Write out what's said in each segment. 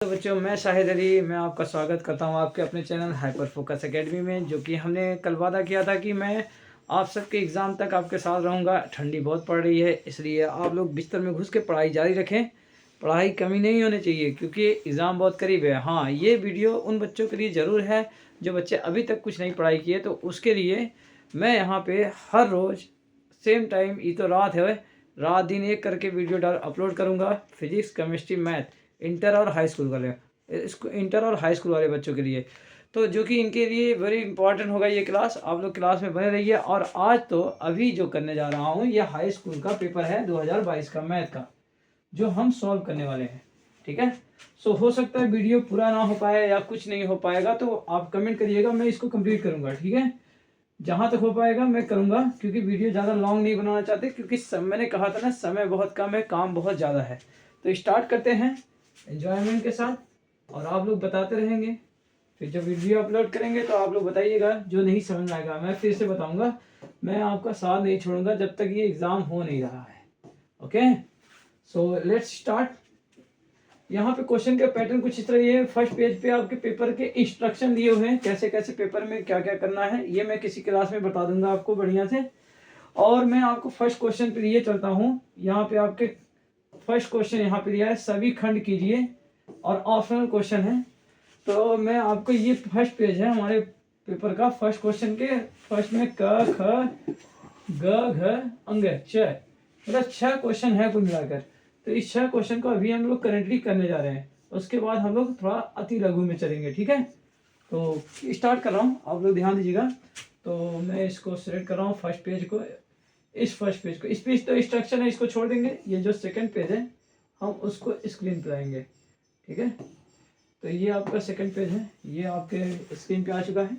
तो बच्चों, मैं शाहिद अली मैं आपका स्वागत करता हूं आपके अपने चैनल हाइपर फोकस एकेडमी में। जो कि हमने कल वादा किया था कि मैं आप सबके एग्ज़ाम तक आपके साथ रहूंगा। ठंडी बहुत पड़ रही है, इसलिए आप लोग बिस्तर में घुस के पढ़ाई जारी रखें। पढ़ाई कमी नहीं होनी चाहिए क्योंकि एग्ज़ाम बहुत करीब है। हाँ, ये वीडियो उन बच्चों के लिए ज़रूर है जो बच्चे अभी तक कुछ नहीं पढ़ाई किए, तो उसके लिए मैं यहाँ पर हर रोज़ सेम टाइम, ये तो रात है, रात दिन एक करके वीडियो अपलोड करूँगा। फिजिक्स, केमिस्ट्री, मैथ, इंटर और हाई स्कूल वाले, इसको इंटर और हाई स्कूल वाले बच्चों के लिए, तो जो कि इनके लिए वेरी इंपॉर्टेंट होगा ये क्लास। आप लोग क्लास में बने रहिए। और आज तो अभी जो करने जा रहा हूँ, ये हाई स्कूल का पेपर है 2022 का मैथ का, जो हम सॉल्व करने वाले हैं। ठीक है। सो हो सकता है वीडियो पूरा ना हो पाए या कुछ नहीं हो पाएगा, तो आप कमेंट करिएगा, मैं इसको कंप्लीट करूँगा। ठीक है, जहाँ तक हो पाएगा मैं करूँगा, क्योंकि वीडियो ज़्यादा लॉन्ग नहीं बनाना चाहते, क्योंकि मैंने कहा था ना, समय बहुत कम है, काम बहुत ज़्यादा है। तो स्टार्ट करते हैं एंजॉयमेंट के साथ, और आप लोग बताते रहेंगे। फिर जब वीडियो अपलोड करेंगे तो आप लोग बताइएगा, जो नहीं समझ में आएगा मैं फिर से बताऊंगा। मैं आपका साथ नहीं छोड़ूंगा जब तक ये एग्ज़ाम हो नहीं रहा है। Okay, so let's start. यहाँ पे क्वेश्चन का पैटर्न कुछ इस तरह ये है। फर्स्ट पेज पे आपके पेपर के इंस्ट्रक्शन दिए हुए हैं, कैसे कैसे पेपर में क्या क्या करना है, ये मैं किसी क्लास में बता दूंगा आपको बढ़िया से। और मैं आपको फर्स्ट क्वेश्चन पे लिए चलता हूँ। यहाँ पे आपके फर्स्ट क्वेश्चन यहाँ पे दिया है, सभी खंड कीजिए, और ऑप्शनल क्वेश्चन है। तो मैं आपको, ये फर्स्ट पेज है हमारे पेपर का, फर्स्ट क्वेश्चन के फर्स्ट में क ख ग घ अंग च, मतलब 6 क्वेश्चन है कुल मिलाकर। तो इस 6 क्वेश्चन को अभी हम लोग करेंटली करने जा रहे हैं। उसके बाद हम लोग थोड़ा अति लघु में चलेंगे। ठीक है, तो स्टार्ट कर रहा हूँ, आप लोग ध्यान दीजिएगा। तो मैं इसको सिलेक्ट कर रहा हूँ फर्स्ट पेज को, इस फर्स्ट पेज को। इस पेज तो इंस्ट्रक्शन है, इसको छोड़ देंगे। ये जो सेकंड पेज है हम उसको स्क्रीन पर आएंगे। ठीक है, तो ये आपका सेकंड पेज है, ये आपके स्क्रीन पे आ चुका है।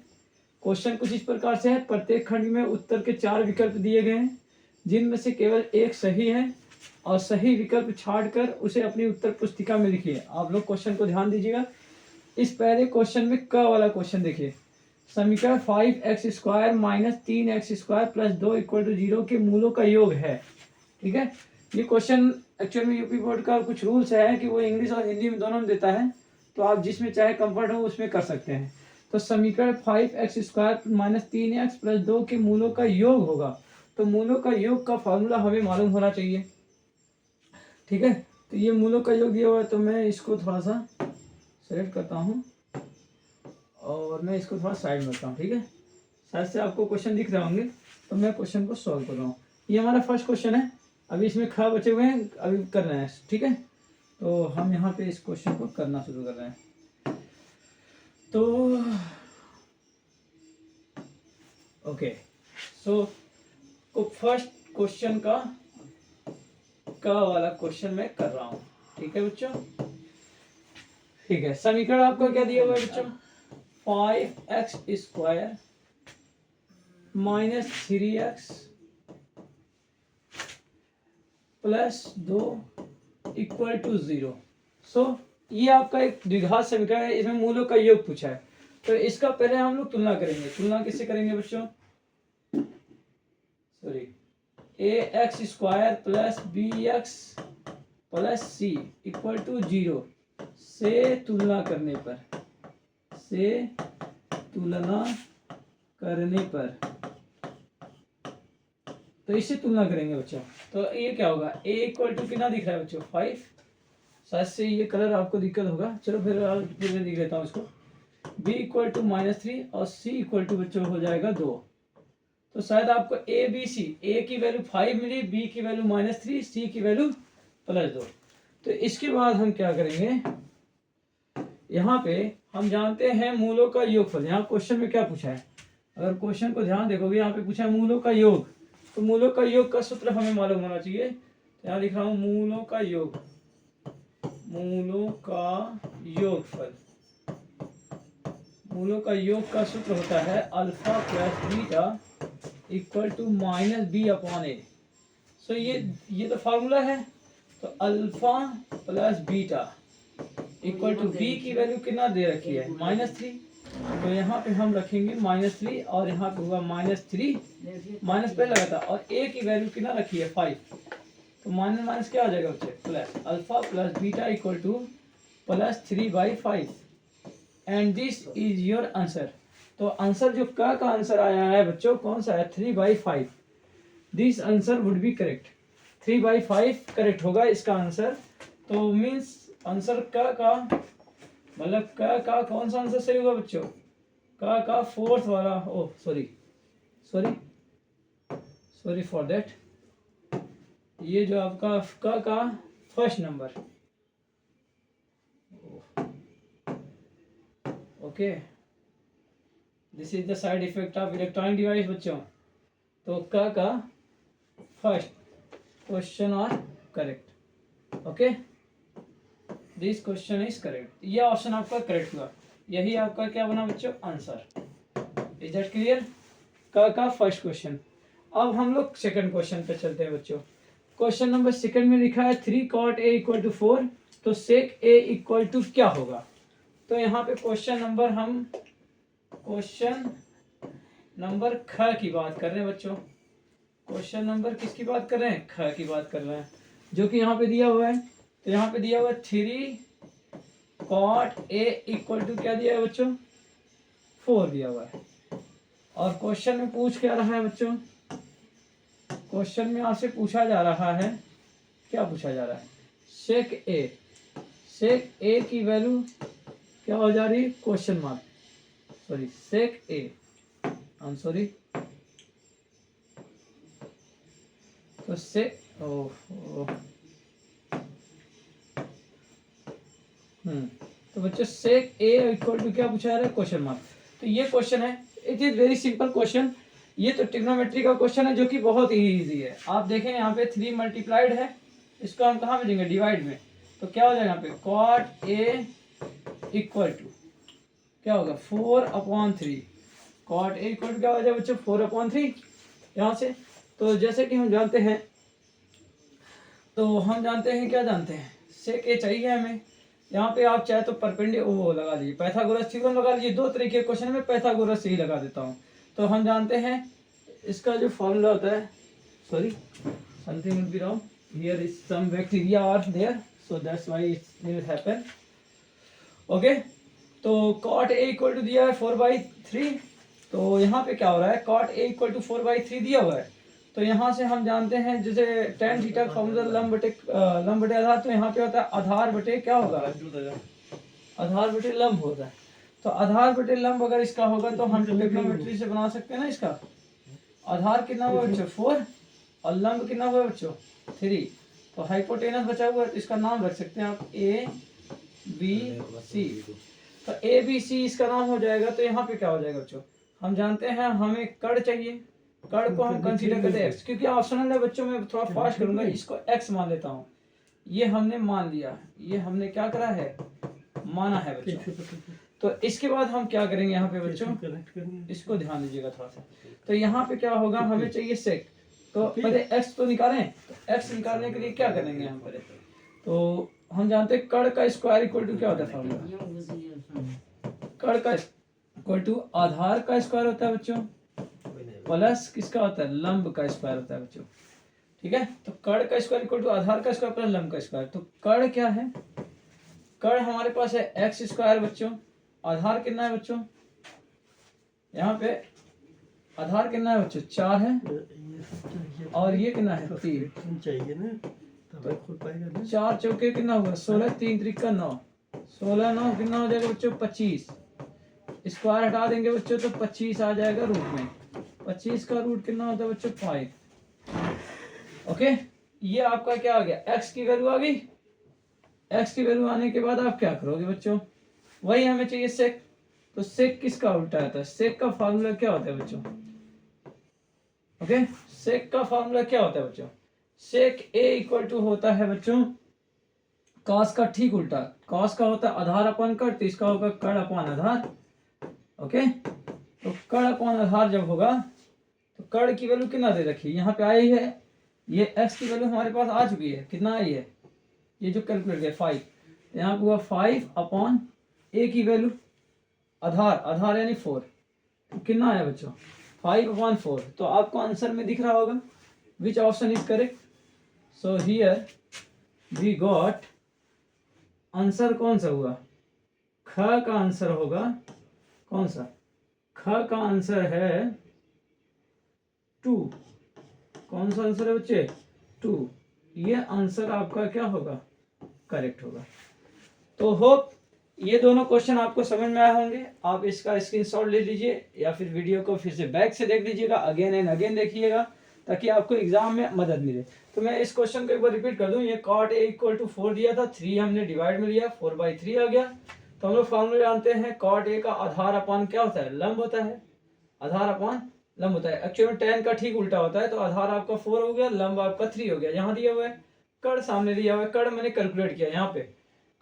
क्वेश्चन कुछ इस प्रकार से है। प्रत्येक खंड में उत्तर के 4 विकल्प दिए गए हैं, जिनमें से केवल एक सही है, और सही विकल्प छाड़कर उसे अपनी उत्तर पुस्तिका में लिखिए। आप लोग क्वेश्चन को ध्यान दीजिएगा। इस पहले क्वेश्चन में क वाला क्वेश्चन देखिए, समीकरण 5x² minus 3x² plus 2 equal to 0 के मूलों का योग है। ठीक है, ये क्वेश्चन एक्चुअल में यूपी बोर्ड का कुछ रूल्स है कि वो इंग्लिश और हिंदी में दोनों में देता है, तो आप जिसमें चाहे कंफर्ट हो उसमें कर सकते हैं। तो समीकरण 5x² माइनस 3x प्लस 2 के मूलों का योग होगा। तो मूलों का योग का फॉर्मूला हमें मालूम होना चाहिए। ठीक है, तो ये मूलों का योग दिया हुआ है, तो मैं इसको थोड़ा सा सेलेक्ट करता हूँ और मैं इसको थोड़ा साइड में रखता हूँ। ठीक है, शायद से आपको क्वेश्चन दिख रहे होंगे, तो मैं क्वेश्चन को सॉल्व कर रहा हूँ। ये हमारा फर्स्ट क्वेश्चन है, अभी इसमें ख बचे हुए हैं, अभी कर रहे हैं। ठीक है, तो हम यहाँ पे इस क्वेश्चन को करना शुरू कर रहे हैं। तो ओके, सो फर्स्ट क्वेश्चन का वाला क्वेश्चन मैं कर रहा हूँ। ठीक है बच्चों, ठीक है। समीकरण आपका क्या दिया हुआ है बच्चों, 5x² minus 3x plus 2 equal to 0। So ये आपका एक द्विघात समीकरण है, इसमें मूलों का योग पूछा है। तो इसका पहले हम लोग तुलना करेंगे। तुलना किससे करेंगे बच्चों, sorry, ax² plus bx plus c equal to 0 से तुलना करने पर, तो इससे तुलना करेंगे बच्चों। तो ये क्या होगा, a इक्वल टू कितना दिख रहा है बच्चों, 5। शायद से ये कलर आपको दिक्कत होगा, चलो फिर मैं दिख लेता हूँ इसको। b इक्वल टू -3 और c इक्वल टू बच्चों हो जाएगा 2। तो शायद आपको a b c, a की वैल्यू 5 मिली, b की वैल्यू -3, c की वैल्यू +2। तो इसके बाद हम क्या करेंगे, यहाँ पे हम जानते हैं मूलों का योगफल। यहाँ क्वेश्चन में क्या पूछा है, अगर क्वेश्चन को ध्यान देखोगे, यहाँ पे पूछा है मूलों का योग। तो मूलों का योग का सूत्र हमें मालूम होना चाहिए। तो यहाँ लिख रहा हूँ मूलों का योग, मूलों का योगफल। मूलों का योग का सूत्र होता है alpha plus beta equal to -b/a। So ये तो फार्मूला है। तो alpha plus beta equal to b की वैल्यू कितना दे रखी है, -3। तो यहाँ पे हम रखेंगे -3, और यहाँ पे हुआ -3, माइनस पे लगा था, और a की वैल्यू कितना रखी है, 5। तो माइनस माइनस क्या आ जाएगा बच्चे, plus. Alpha plus beta equal two plus 3/5 and this is your answer. तो आंसर जो का आंसर आया है बच्चों कौन सा है 3/5। This answer would be correct. 3/5 correct होगा इसका आंसर। तो मीन्स आंसर का मतलब का कौन सा आंसर सही होगा बच्चों? का फोर्थ वाला। Oh sorry sorry for that. ये जो आपका का first number. Okay, this is the side effect of electronic device बच्चों। तो का first question are correct. Okay, this question is correct. ये ऑप्शन आपका करेक्ट हुआ। यही आपका क्या बना बच्चों आंसर। Is that clear? का फर्स्ट क्वेश्चन। अब हम लोग सेकंड क्वेश्चन पे चलते हैं बच्चों। क्वेश्चन नंबर सेकंड में लिखा है 3 cot a = 4। तो sec a = क्या होगा? तो यहाँ पे क्वेश्चन नंबर ख की बात कर रहे हैं बच्चों। क्वेश्चन नंबर किसकी बात कर रहे हैं? ख की बात कर रहे हैं, जो कि यहाँ पे दिया हुआ है। तो यहाँ पे दिया हुआ है 3 cot a = क्या दिया है बच्चों? 4 दिया हुआ है। और क्वेश्चन में पूछ क्या रहा है बच्चों? क्वेश्चन में आपसे पूछा जा रहा है, क्या पूछा जा रहा है? सेक ए की वैल्यू क्या हो जा रही है? Question mark, sorry sec a, I am sorry. तो सेक तो बच्चों सेक ए = क्या पूछा जा रहा है? Question mark. तो ये क्वेश्चन है, it is very simple question. ये तो ट्रिग्नोमेट्री का क्वेश्चन है जो कि बहुत ही इजी है। आप देखें यहाँ पे 3 मल्टीप्लाइड है, इसको हम कहाँ में देंगे? डिवाइड में। तो क्या हो जाएगा यहाँ पे? cot a = क्या होगा? 4/3। cot a = क्या हो जाएगा बच्चों? 4/3 यहाँ से। तो जैसे कि हम जानते हैं क्या जानते हैं? सेक ए चाहिए हमें। यहाँ पे आप चाहे तो परपेंडिकुलर लगा लीजिए, पाइथागोरस थ्योरम लगा लीजिए। दो तरीके के क्वेश्चन में पाइथागोरस ही लगा देता हूँ। तो हम जानते हैं इसका जो फॉर्मूला होता है, sorry something will be wrong, here is some bacteria are there, so that's why it will happen. Okay, तो cot a = दिया है 4/3। तो यहाँ पे क्या हो रहा है? cot a = 4/3 दिया हुआ है। तो यहाँ से हम जानते हैं जैसे tan थीटा का फॉर्मूला लंब बटे आधार। तो यहाँ पे होता है आधार बटे क्या होगा? आधार बटे लंब होता है। तो आधार बटे लंब अगर इसका होगा तो हम ट्रिग्नोमेट्री से बना सकते हैं ना इसका। आधार कितना हुआ बच्चों? 4 और लंब कितना हुआ बच्चों? 3। तो हाइपोटेनस बचा हुआ है, तो इसका नाम रख सकते हैं आप A B C। तो A B C इसका नाम हो जाएगा। तो यहाँ पे क्या हो जाएगा बच्चों? हम जानते हैं हमें कड़ चाहिए। कड़ को हम कंसीडर करते हैं x, क्योंकि ऑप्शनल है बच्चों। मैं थोड़ा फास्ट करूंगा, इसको x मान लेता हूँ। ये हमने मान लिया, ये हमने क्या करा है? माना है बच्चों। तो इसके बाद हम क्या करेंगे यहाँ पे बच्चों? इसको ध्यान दीजिएगा थोड़ा सा। तो यहाँ पे क्या होगा? हमें चाहिए सेक। तो पहले x तो निकालें। तो x निकालने के लिए क्या करेंगे यहाँ पर? तो हम जानते हैं कड़ का स्क्वायर = क्या होता है फॉर्मूला? कड़ का = आधार का स्क्वायर होता है बच्चों, प्लस किसका होता है? लंब का स्क्वायर होता है बच्चों। ठीक है, तो कड़ का स्क्वायर = आधार का स्क्वायर प्लस लंब का स्क्वायर। तो कड़ क्या है? कड़ हमारे पास है x² बच्चों। आधार कितना है बच्चों? यहाँ पे आधार कितना है बच्चों? 4 है। और ये कितना है? 3 चाहिए ना, तब 4 चौके कितना होगा? 16, 3 त्रिक 9, 16 9 कितना हो जाएगा बच्चों? 25। स्क्वायर हटा देंगे बच्चों तो 25 आ जाएगा रूट में। 25 का रूट कितना होता है बच्चों? 5। ओके, ये आपका क्या आ गया? x की वैल्यू आ गई। x की वैल्यू आने के बाद आप क्या करोगे बच्चों? वही हमें चाहिए सेक। तो सेक किसका उल्टा आता है? सेक का फॉर्मूला क्या होता है बच्चों? ओके, सेक का फॉर्मूला क्या होता है बच्चों? सेक a = होता है बच्चों कॉस का ठीक उल्टा। कॉस का होता है आधार अपन कड़, तो इसका होगा कड़ अपन आधार। ओके, तो कड़ अपन आधार जब होगा तो कड़ की वैल्यू कितना दे रखी है? यहाँ पे आई है। ये x की वैल्यू हमारे पास आ चुकी है। कितना आई है? ये जो कैलकुलेट किया 5। यहाँ पे हुआ 5/a की वैल्यू आधार यानी 4। तो कितना आया बच्चों? 5/4। तो आपको आंसर में दिख रहा होगा which option is correct. So here we got answer कौन सा हुआ, ख का आंसर होगा कौन सा, ख का आंसर है 2। कौन सा आंसर है बच्चे, 2। ये आंसर आपका क्या होगा, करेक्ट होगा। तो होप ये दोनों क्वेश्चन आपको समझ में आए होंगे। आप इसका स्क्रीनशॉट ले लीजिए या फिर वीडियो को फिर से बैक से देख लीजिएगा, अगेन एंड अगेन देखिएगा, ताकि आपको एग्जाम में मदद मिले। तो मैं इस क्वेश्चन को एक बार रिपीट कर दूं। ये cot a = 4 दिया था, 3 हमने डिवाइड में लिया, 4/3 आ गया। तो हम लोग फॉर्मूला जानते हैं, cot a का आधार अपान क्या होता है, लंब होता है। आधार अपान लंब होता है। एक्चुअली में tan का ठीक उल्टा होता है। तो आधार आपका 4 हो गया, लंब आपका 3 हो गया। यहाँ दिया हुआ है, कड़ सामने दिया हुआ है, कड़ मैंने कैलकुलेट किया यहाँ पे,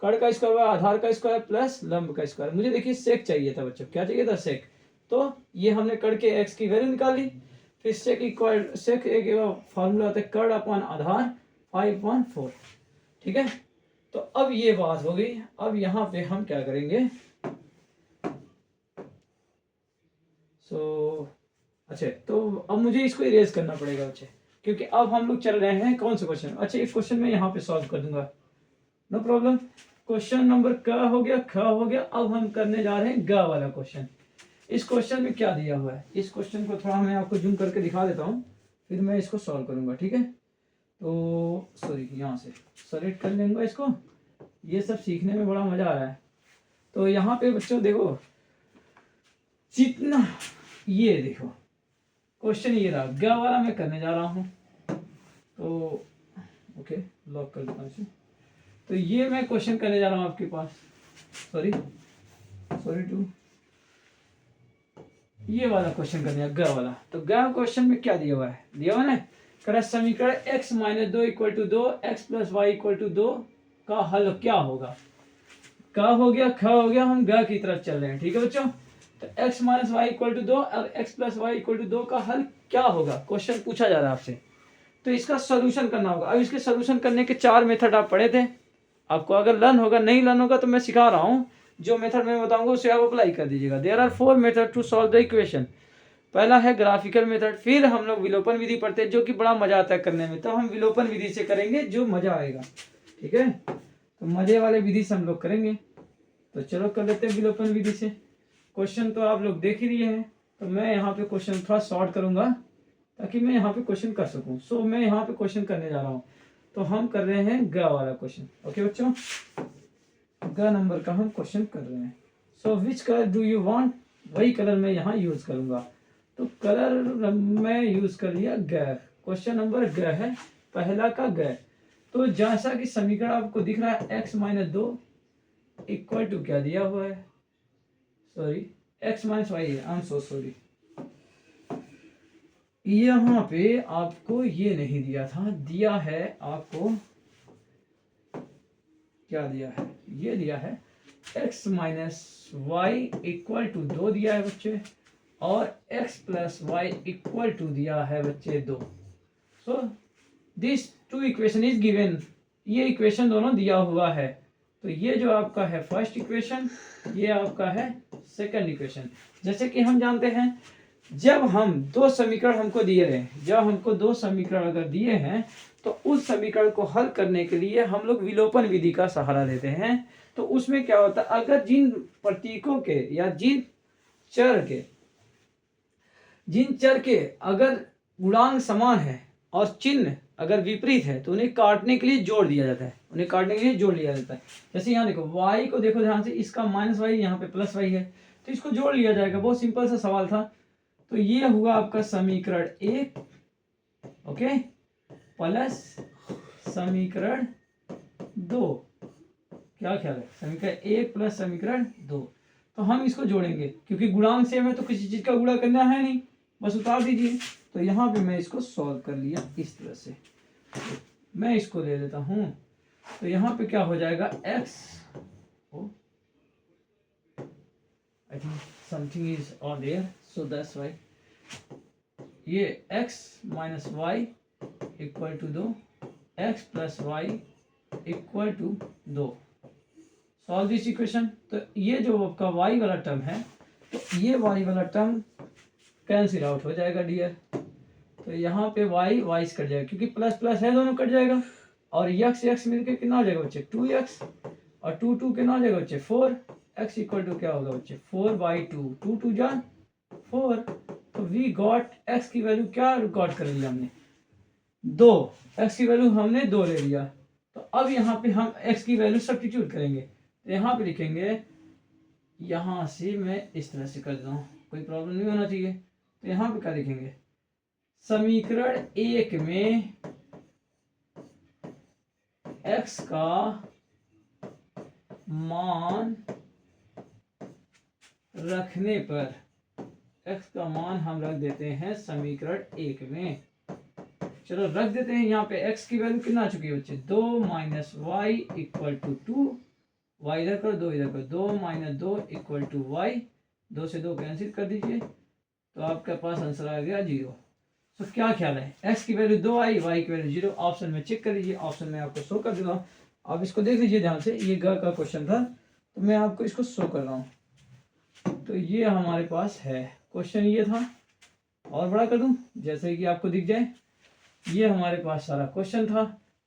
कड़ का स्क्वायर हुआ, आधार का स्क्वायर प्लस लंब का स्क्वायर। मुझे देखिए सेक चाहिए था बच्चों, क्या चाहिए था, सेक। तो ये हमने कड़ के एक्स की वैल्यू निकाली, फिर सेक इक्वल, सेक एक फॉर्मूला होता है कड़ अपान आधार 5/4, ठीक है। तो अब ये बात हो गई। अब यहाँ पे हम क्या करेंगे, अच्छा तो अब मुझे इसको इरेज करना पड़ेगा बच्चे, क्योंकि अब हम लोग चल रहे हैं कौन से क्वेश्चन। अच्छा एक क्वेश्चन मैं यहाँ पे सॉल्व कर दूंगा, नो प्रॉब्लम। क्वेश्चन नंबर क हो गया, ख हो गया। अब हम करने जा रहे हैं ग वाला क्वेश्चन। इस क्वेश्चन में क्या दिया हुआ है, इस क्वेश्चन को थोड़ा मैं आपको जूम करके दिखा देता हूँ, फिर मैं इसको सॉल्व करूंगा, ठीक है। तो सॉरी, यहाँ से सेलेक्ट कर लेंगे इसको। ये सब सीखने में बड़ा मजा आ रहा है। तो यहाँ पे बच्चों देखो, जितना ये देखो क्वेश्चन ये रहा, ग वाला मैं करने जा रहा हूँ। तो ओके, लॉक कर देता हूँ इसे। तो ये मैं क्वेश्चन करने जा रहा हूँ आपके पास, सॉरी टू, ये वाला क्वेश्चन करने ग वाला। तो ग क्वेश्चन में क्या दिया हुआ है, दिया हुआ है ना, समीकरण x - 2 = 2, x + y = 2 का हल क्या होगा। क हो गया, ख हो गया, हम ग की तरफ चल रहे हैं, ठीक है बच्चों। तो x - y = 2 और x + y = 2 का हल क्या होगा, क्वेश्चन पूछा जा रहा है आपसे। तो इसका सोल्यूशन करना होगा। अब इसके सोल्यूशन करने के 4 मेथड आप पढ़े थे। आपको अगर लर्न होगा, नहीं लर्न होगा तो मैं सिखा रहा हूँ, जो मेथड मैं बताऊंगा उसे आप अप्लाई कर दीजिएगा। There are 4 method to solve the equation. पहला है ग्राफिकल मेथड, फिर हम लोग विलोपन विधि पढ़ते हैं, जो कि बड़ा मजा आता है करने में। तो हम विलोपन विधि से करेंगे, जो मजा आएगा, ठीक है। तो मजे वाले विधि से हम लोग करेंगे। तो चलो कर लेते हैं विलोपन विधि से। क्वेश्चन तो आप लोग देख ही लिए हैं। तो मैं यहाँ पे क्वेश्चन थोड़ा शॉर्ट करूंगा, ताकि मैं यहाँ पे क्वेश्चन कर सकूं। सो मैं यहाँ पे क्वेश्चन करने जा रहा हूँ। तो हम कर रहे हैं ग वाला क्वेश्चन, ओके बच्चों। ग नंबर का हम क्वेश्चन कर रहे हैं। So which colour do you want, वही कलर मैं यहाँ यूज करूंगा। तो कलर मैं यूज कर लिया ग। क्वेश्चन नंबर ग है, पहला का ग। तो जैसा कि समीकरण आपको दिख रहा है, x - 2 = क्या दिया हुआ है, sorry x - y, I am so sorry. यहाँ पे आपको ये नहीं दिया था, दिया है आपको, क्या दिया है, ये दिया है x - y = 2 दिया है बच्चे, और x + y = दिया है बच्चे 2। So this 2 equation is given. ये इक्वेशन दोनों दिया हुआ है। तो ये जो आपका है फर्स्ट इक्वेशन, ये आपका है सेकंड इक्वेशन। जैसे कि हम जानते हैं, जब हम 2 समीकरण हमको दिए रहे, जब हमको 2 समीकरण अगर दिए हैं, तो उस समीकरण को हल करने के लिए हम लोग विलोपन विधि का सहारा लेते हैं। तो उसमें क्या होता है, अगर जिन प्रतीकों के या जिन चर के अगर गुणांक समान है और चिन्ह अगर विपरीत है, तो उन्हें काटने के लिए जोड़ दिया जाता है, उन्हें काटने के लिए जोड़ लिया जाता है। जैसे यहाँ देखो, y को देखो ध्यान से, इसका -y, यहाँ पे +y है, तो इसको जोड़ लिया जाएगा। बहुत सिंपल सा सवाल था। तो ये हुआ आपका समीकरण 1, ओके, प्लस समीकरण 2। क्या ख्याल है, समीकरण 1 प्लस समीकरण 2। तो हम इसको जोड़ेंगे, क्योंकि गुणांक सेम है तो किसी चीज का गुणा करना है नहीं, बस उतार दीजिए। तो यहाँ पे मैं इसको सॉल्व कर लिया इस तरह से। तो मैं इसको ले लेता हूँ। तो यहाँ पे क्या हो जाएगा, x, I think something is on their, so that's why ये x - y = 2, x + y = 2। Solve this equation. तो ये जो आपका y वाला टर्म है, तो ये y वाला टर्म कैंसिल आउट हो जाएगा डियर। तो यहाँ पे y कट जाएगा, क्योंकि प्लस प्लस है, दोनों कट जाएगा। और x मिलकर कितना हो जाएगा बच्चे, 2x। और 2 के 9 जगह बच्चे 4, x इक्वल टू क्या होगा बच्चे 4/2, 2 जा 4। तो वी गॉट x की वैल्यू क्या रिकॉर्ड कर लिया हमने 2, x की वैल्यू हमने 2 ले लिया। तो अब यहाँ पे हम x की वैल्यू सब्स्टिट्यूट करेंगे, तो यहाँ पे लिखेंगे, यहाँ से मैं इस तरह से कर देता हूँ, कोई प्रॉब्लम नहीं होना चाहिए। तो यहाँ पे क्या लिखेंगे, समीकरण 1 में x का मान रखने पर, x का मान हम रख देते हैं समीकरण 1 में। चलो रख देते हैं, यहाँ पे x की वैल्यू कितना आ चुकी है बच्चे 2 minus Y equal to 2, Y इधर करो 2 इधर करो, 2 माइनस 2 इक्वल टू वाई, 2 से 2 कैंसिल कर दीजिए, तो आपके पास आंसर आ गया 0। तो क्या ख्याल है, x की वैल्यू 2 आई, y की वैल्यू 0, ऑप्शन में चेक कर लीजिए, ऑप्शन में आपको शो कर देता हूँ। आप इसको देख लीजिए ध्यान से, ये ग का क्वेश्चन था, तो मैं आपको इसको शो कर रहा हूँ। तो ये हमारे पास है क्वेश्चन, ये था, और बड़ा कर दूँ जैसे कि आपको दिख जाए, ये हमारे पास सारा क्वेश्चन था।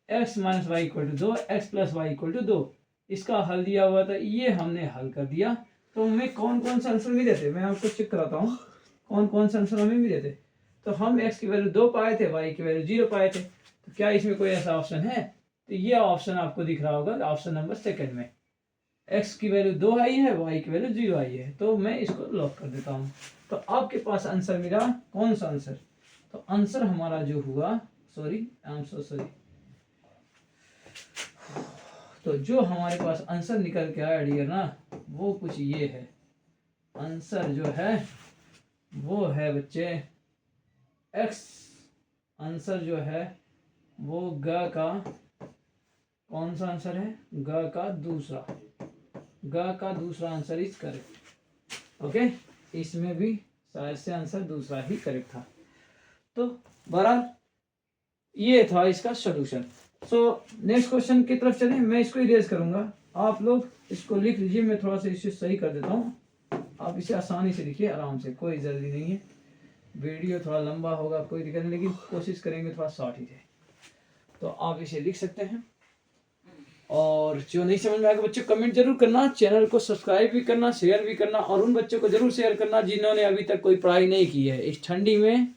x minus Y equal to 2, x plus Y equal to 2, इसका हल दिया हुआ था, ये हमने हल कर दिया। तो हमें कौन कौन से आंसर मिले थे, मैं आपको चेक कराता हूँ कौन कौन से आंसर हमें मिले थे। तो हम x की वैल्यू 2 पाए थे, y की वैल्यू 0 पाए थे। तो क्या इसमें कोई ऐसा ऑप्शन है, तो ये ऑप्शन आपको दिख रहा होगा, ऑप्शन नंबर 2 में x की वैल्यू 2 आई है, y की वैल्यू 0 आई है। तो मैं इसको लॉक कर देता हूँ। तो आपके पास आंसर मिला, कौन सा आंसर, तो आंसर हमारा जो हुआ, sorry I am so sorry, तो जो हमारे पास आंसर निकल के आया डियर ना, वो कुछ ये है। आंसर जो है वो है बच्चे x, आंसर जो है वो ग का, कौन सा आंसर है, ग का दूसरा, ग का दूसरा आंसर इज करेक्ट। ओके, इसमें भी शायद से आंसर दूसरा ही करेक्ट था। तो बहरहाल ये था इसका सोल्यूशन। सो नेक्स्ट क्वेश्चन की तरफ चलें, मैं इसको इरेज करूंगा, आप लोग इसको लिख लीजिए, मैं थोड़ा सा इसे सही कर देता हूँ, आप इसे आसानी से लिखिए आराम से, कोई जल्दी नहीं है। वीडियो थोड़ा लंबा होगा कोई दिक्कत नहीं, लेकिन कोशिश करेंगे थोड़ा शॉर्ट ही रहे। तो आप इसे लिख सकते हैं, और जो नहीं समझ में आएगा बच्चों कमेंट जरूर करना, चैनल को सब्सक्राइब भी करना, शेयर भी करना, और उन बच्चों को जरूर शेयर करना जिन्होंने अभी तक कोई पढ़ाई नहीं की है। इस ठंडी में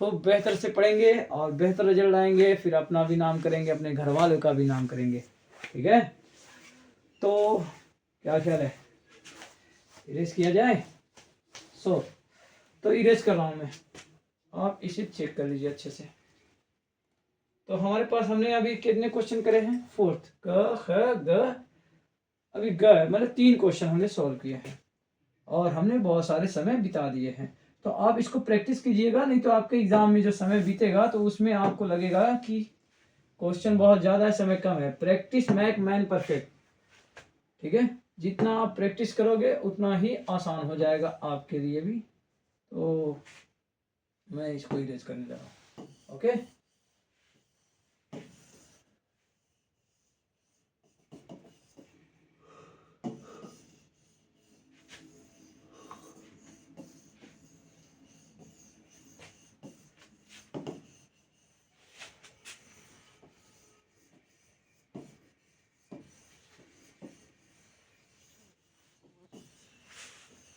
खूब बेहतर से पढ़ेंगे और बेहतर रिजल्ट आएंगे, फिर अपना भी नाम करेंगे, अपने घर वालों का भी नाम करेंगे। ठीक है, तो क्या ख्याल है, इरेज किया जाए। तो इरेज कर रहा हूँ मैं, आप इसे चेक कर लीजिए अच्छे से। तो हमारे पास हमने अभी कितने क्वेश्चन करे हैं, 4th, क ख ग, अभी ग मतलब 3 क्वेश्चन हमने सॉल्व किए हैं, और हमने बहुत सारे समय बिता दिए हैं। तो आप इसको प्रैक्टिस कीजिएगा, नहीं तो आपके एग्जाम में जो समय बीतेगा तो उसमें आपको लगेगा कि क्वेश्चन बहुत ज़्यादा है, समय कम है। Practice make man perfect. ठीक है, जितना आप प्रैक्टिस करोगे उतना ही आसान हो जाएगा आपके लिए भी। तो मैं इसको इरेज करने जा रहा हूँ। ओके,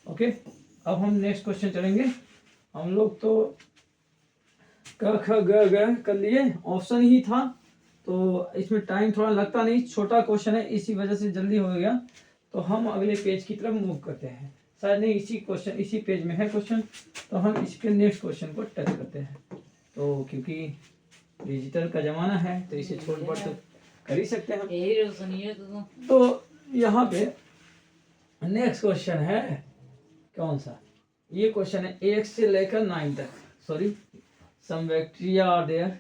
ओके, अब हम नेक्स्ट क्वेश्चन चलेंगे। हम लोग तो क ख ग कर लिए, ऑप्शन ही था, तो इसमें टाइम थोड़ा लगता नहीं, छोटा क्वेश्चन है इसी वजह से जल्दी हो गया। तो हम अगले पेज की तरफ मूव करते हैं, शायद नहीं इसी क्वेश्चन इसी पेज में है क्वेश्चन, तो हम इसके नेक्स्ट क्वेश्चन को टच करते हैं। तो क्योंकि डिजिटल का ज़माना है तो इसे छोड़ पड़ तो कर ही सकते हैं हम। तो यहाँ पे नेक्स्ट क्वेश्चन है, कौन सा, ये क्वेश्चन है 1 से लेकर 9 तक। Sorry, some bacteria are there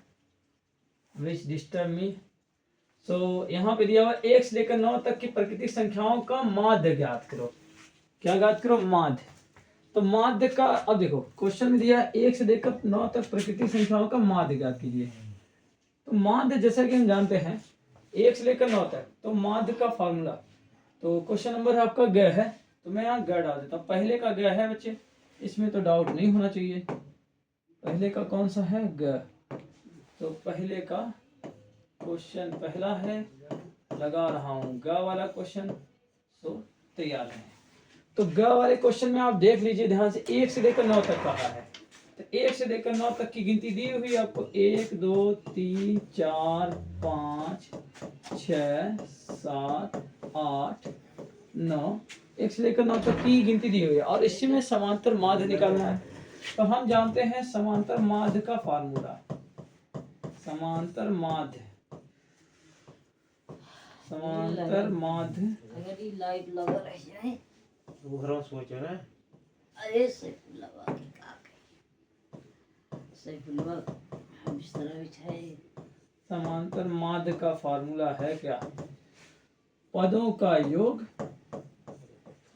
which disturb me. So यहाँ पे दिया हुआ 1 से लेकर 9 तक की प्राकृतिक संख्याओं का माध्य ज्ञात करो। क्या ज्ञात करो, माध्य। तो माध्य का, अब देखो क्वेश्चन में दिया 1 से लेकर 9 तक प्राकृतिक संख्याओं का माध्य ज्ञात कीजिए। तो माध्य जैसा कि हम जानते हैं 1 से लेकर 9 तक, तो माध्य का फॉर्मूला, तो क्वेश्चन नंबर आपका ग है, तो मैं यहाँ ग डाल देता हूँ। पहले का ग है बच्चे, इसमें तो डाउट नहीं होना चाहिए। पहले का कौन सा है, ग। तो पहले का क्वेश्चन पहला है, लगा रहा हूँ ग वाला क्वेश्चन। सो तैयार है। तो ग वाले क्वेश्चन में आप देख लीजिए ध्यान से, 1 से लेकर 9 तक कहा है। तो 1 से लेकर 9 तक की गिनती दी हुई आपको, 1 2 3 4 5 6 7 8 9, 1 से लेकर 9 तक की गिनती दी हुई है और इसी में समांतर माध्य निकालना है। तो हम जानते हैं समांतर माध्य का फार्मूला। समांतर माध्य, समांतर माध्य, अगर ये लाइट लगा रही है वो घरों सोच रहे हैं। अरे सैफुल्लाह की काके सैफुल्लाह हम इस तरह बिछाए। समांतर माध्य का फार्मूला है क्या? पदों का योग,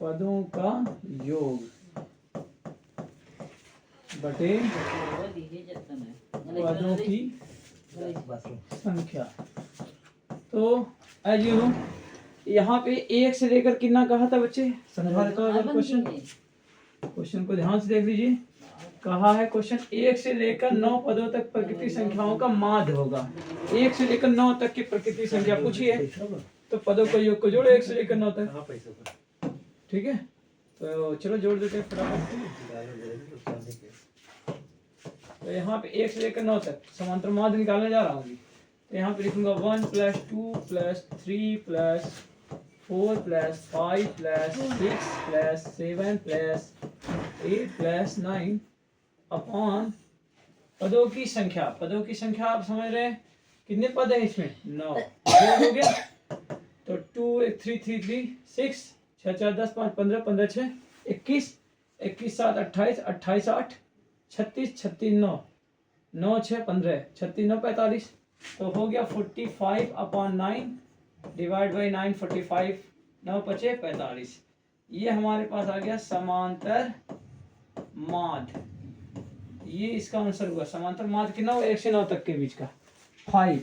पदों का योग बटे पदों की संख्या। तो एज यू नो, यहाँ पे 1 से लेकर कितना कहा था बच्चे? समझा देता हूँ क्वेश्चन, क्वेश्चन को ध्यान से देख लीजिए। कहा है क्वेश्चन 1 से लेकर 9 पदों तक प्राकृतिक संख्याओं का माध्य होगा। 1 से लेकर 9 तक की प्राकृतिक संख्या पूछी है, तो पदों का योग को जोड़ो 1 से लेकर 9 तक। ठीक है, तो चलो जोड़ देते हैं फटाफट। तो यहाँ पे 1 से लेकर 9 तक समांतर माध्य निकालने जा रहा हूँ। तो यहाँ पे लिखूंगा 1 + 2 + 3 + 4 + 5 + 6 + 7 + 8 + 9 अपॉन पदों की संख्या। पदों की संख्या आप समझ रहे हैं, कितने पद है इसमें? 9। हो गया। तो 2 1 3 3 3 6 6 4 10 5 15 15 6 21 21 7 28 28 8 36 36 9 9 6 15 36 9 45। तो हो गया 45/9 डिवाइड बाई 9 45 9 5 45। ये हमारे पास आ गया समांतर माध्य। ये इसका आंसर हुआ। समांतर माध्य कितना हुआ? 1 से 9 तक के बीच का 5,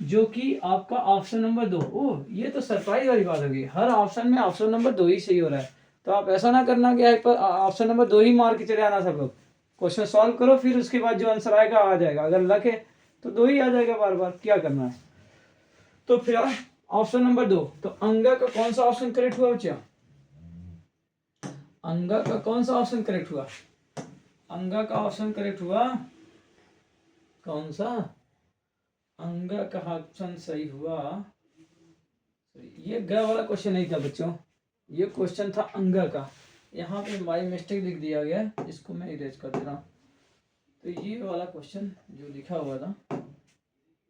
जो कि आपका ऑप्शन नंबर 2। ओह, ये तो सरप्राइज वाली बात होगी, हर ऑप्शन में ऑप्शन नंबर 2 ही सही हो रहा है। तो आप ऐसा ना करना कि ऑप्शन नंबर 2 ही मार के चले आना सब लोग। क्वेश्चन सॉल्व करो, फिर उसके बाद जो आंसर आएगा आ जाएगा। अगर लक है तो 2 ही आ जाएगा, बार बार क्या करना है। तो फिर ऑप्शन नंबर 2। तो अंगा का कौन सा ऑप्शन करेक्ट हुआ बच्चा? अंगा का कौन सा ऑप्शन करेक्ट हुआ? अंगा का ऑप्शन करेक्ट हुआ कौन सा? अंगा का ऑप्शन सही हुआ। ये ग वाला क्वेश्चन नहीं था बच्चों, ये क्वेश्चन था अंगा का। यहाँ पे बाई मिस्टेक लिख दिया गया, इसको मैं इरेज कर दे रहा हूँ। तो ये वाला क्वेश्चन जो लिखा हुआ था,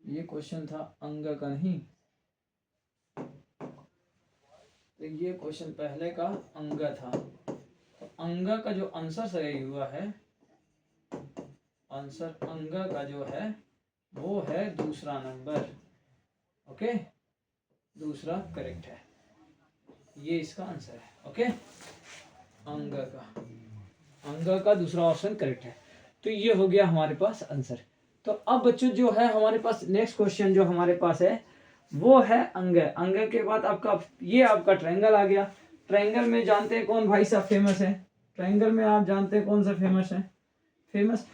ये क्वेश्चन था अंगा का नहीं। तो ये क्वेश्चन पहले का अंगा था। तो अंगा का जो आंसर सही हुआ है, आंसर अंगा का जो है वो है दूसरा नंबर। ओके, दूसरा करेक्ट है, ये इसका आंसर है। ओके, अंगा का दूसरा ऑप्शन करेक्ट है। तो ये हो गया हमारे पास आंसर। तो अब बच्चों जो है हमारे पास नेक्स्ट क्वेश्चन जो हमारे पास है वो है अंग। अंग के बाद आपका ये आपका ट्रायंगल आ गया। ट्रायंगल में जानते हैं कौन भाई साहब फेमस है? ट्रायंगल में आप जानते हैं कौन सा फेमस है? फेमस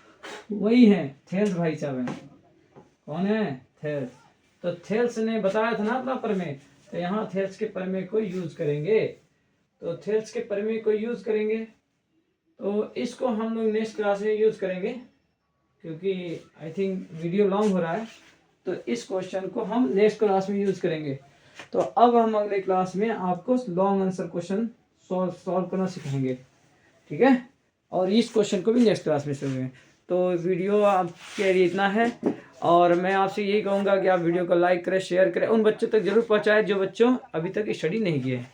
वही है, थेल्स भाई साहब हैं। कौन है? थेल्स। तो थेल्स ने बताया था ना अपना प्रमेय, तो यहाँ थेल्स के प्रमेय को यूज करेंगे। तो थेल्स के प्रमेय को यूज करेंगे, तो इसको हम लोग नेक्स्ट क्लास में यूज करेंगे, क्योंकि आई थिंक वीडियो लॉन्ग हो रहा है। तो इस क्वेश्चन को हम नेक्स्ट क्लास में यूज करेंगे। तो अब हम अगले क्लास में आपको लॉन्ग आंसर क्वेश्चन सॉल्व करना सिखाएंगे, ठीक है? और इस क्वेश्चन को भी नेक्स्ट क्लास में सीखेंगे। तो वीडियो आपके लिए इतना है, और मैं आपसे यही कहूँगा कि आप वीडियो को लाइक करें, शेयर करें, उन बच्चों तक जरूर पहुँचाएं जो बच्चों अभी तक स्टडी नहीं किए।